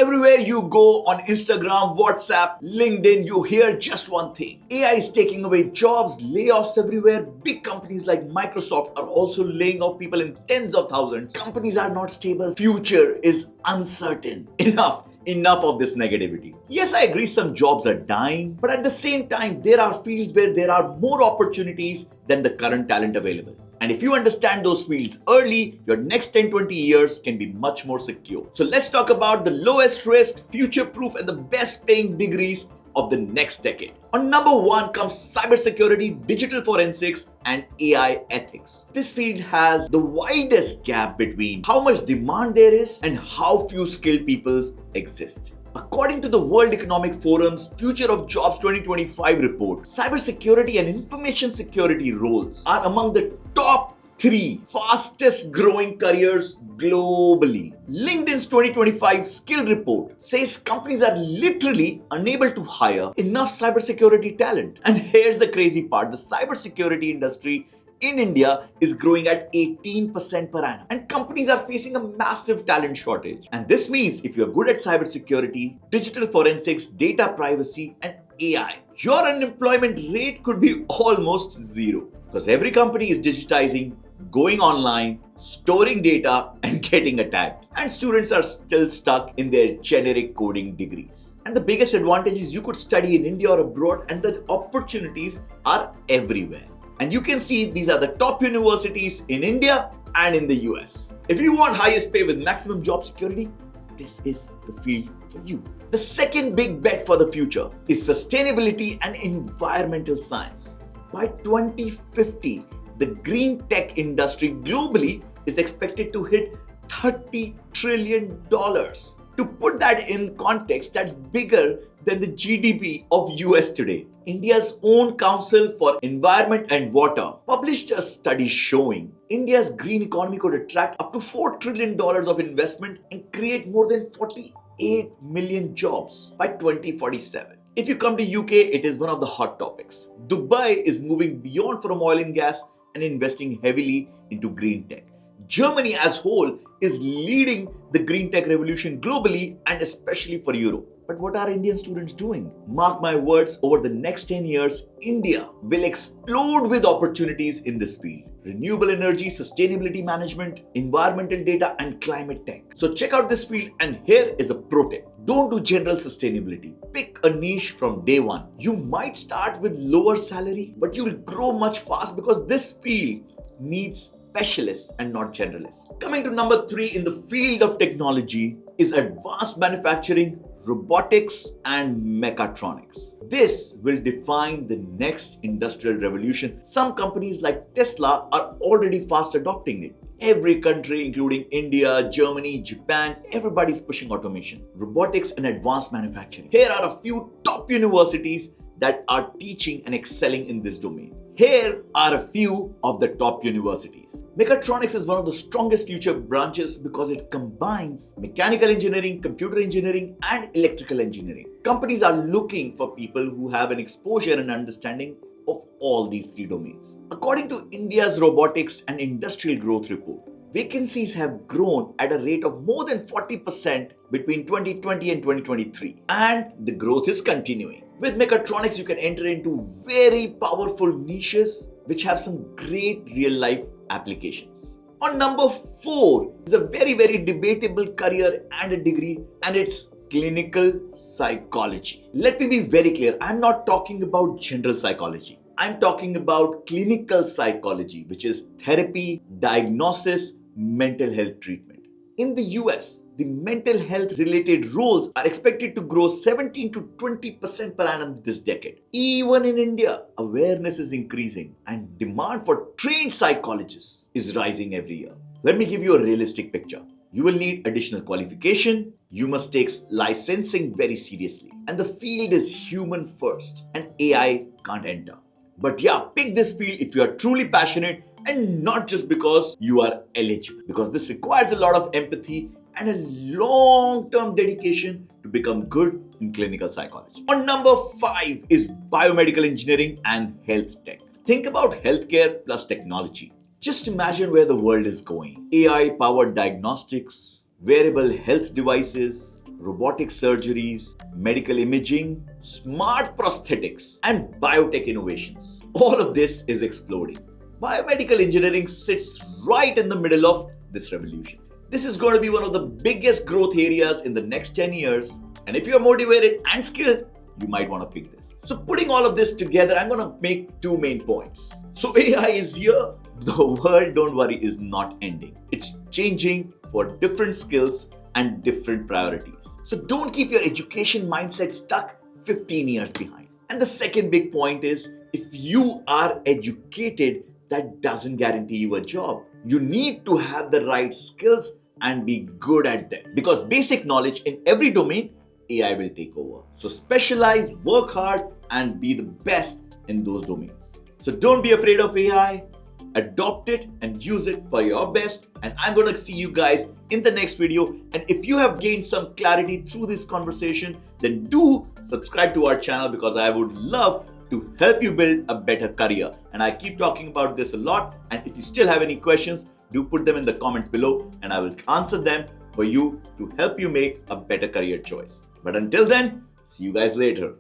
Everywhere you go on Instagram, WhatsApp, LinkedIn, you hear just one thing. AI is taking away jobs, layoffs everywhere. Big companies like Microsoft are also laying off people in tens of thousands. Companies are not stable. Future is uncertain. Enough of this negativity. Yes, I agree some jobs are dying, but at the same time, there are fields where there are more opportunities than the current talent available. And if you understand those fields early, your next 10-20 years can be much more secure. So let's talk about the lowest risk, future-proof, and the best paying degrees of the next decade. On number one comes cybersecurity, digital forensics, and AI ethics. This field has the widest gap between how much demand there is and how few skilled people exist. According to the World Economic Forum's Future of Jobs 2025 report, cybersecurity and information security roles are among the top 3 fastest growing careers globally. LinkedIn's 2025 skill report says companies are literally unable to hire enough cybersecurity talent. And here's the crazy part, the cybersecurity industry in India is growing at 18% per annum, and companies are facing a massive talent shortage. And this means if you're good at cybersecurity, digital forensics, data privacy, and AI, your unemployment rate could be almost zero, because every company is digitizing, going online, storing data, and getting attacked. And students are still stuck in their generic coding degrees. And the biggest advantage is you could study in India or abroad, and the opportunities are everywhere. And you can see these are the top universities in India and in the US. If you want highest pay with maximum job security, this is the field for you. The second big bet for the future is sustainability and environmental science. By 2050, the green tech industry globally is expected to hit $30 trillion. To put that in context, that's bigger than the GDP of US today. India's own Council for Environment and Water published a study showing India's green economy could attract up to $4 trillion of investment and create more than 48 million jobs by 2047. If you come to UK, it is one of the hot topics. Dubai is moving beyond from oil and gas and investing heavily into green tech. Germany as whole is leading the green tech revolution globally and especially for Europe. But what are Indian students doing? Mark my words, over the next 10 years, India will explode with opportunities in this field. Renewable energy, sustainability management, environmental data, and climate tech. So check out this field, and here is a pro tip. Don't do general sustainability. Pick a niche from day one. You might start with lower salary, but you'll grow much fast because this field needs specialists and not generalists. Coming to number 3 in the field of technology is advanced manufacturing, robotics, and mechatronics. This will define the next industrial revolution. Some companies like Tesla are already fast adopting it. Every country, including India, Germany, Japan, everybody's pushing automation, robotics, and advanced manufacturing. Here are a few top universities that are teaching and excelling in this domain. Here are a few of the top universities. Mechatronics is one of the strongest future branches because it combines mechanical engineering, computer engineering, and electrical engineering. Companies are looking for people who have an exposure and understanding of all these 3 domains. According to India's Robotics and Industrial Growth Report, vacancies have grown at a rate of more than 40% between 2020 and 2023, and the growth is continuing. With mechatronics, you can enter into very powerful niches which have some great real-life applications. On number 4 is a very debatable career and a degree, and it's clinical psychology. Let me be very clear, I'm not talking about general psychology. I'm talking about clinical psychology, which is therapy, diagnosis, mental health treatment. In the US, the mental health related roles are expected to grow 17 to 20% per annum this decade. Even in India, awareness is increasing and demand for trained psychologists is rising every year. Let me give you a realistic picture. You will need additional qualification, you must take licensing very seriously, and the field is human first and AI can't enter. But yeah, pick this field if you are truly passionate and not just because you are eligible, because this requires a lot of empathy and a long-term dedication to become good in clinical psychology. On number 5 is biomedical engineering and health tech. Think about healthcare plus technology. Just imagine where the world is going. AI-powered diagnostics, wearable health devices, robotic surgeries, medical imaging, smart prosthetics, and biotech innovations. All of this is exploding. Biomedical engineering sits right in the middle of this revolution. This is going to be one of the biggest growth areas in the next 10 years. And if you're motivated and skilled, you might want to pick this. So putting all of this together, I'm going to make two main points. So AI is here. The world, don't worry, is not ending. It's changing for different skills and different priorities. So don't keep your education mindset stuck 15 years behind. And the second big point is, if you are educated, that doesn't guarantee you a job. You need to have the right skills and be good at them. Because basic knowledge in every domain, AI will take over. So specialize, work hard, and be the best in those domains. So don't be afraid of AI. Adopt it and use it for your best. And I'm going to see you guys in the next video. And if you have gained some clarity through this conversation, then do subscribe to our channel, because I would love to help you build a better career. And I keep talking about this a lot. And if you still have any questions, do put them in the comments below and I will answer them for you to help you make a better career choice. But until then, see you guys later.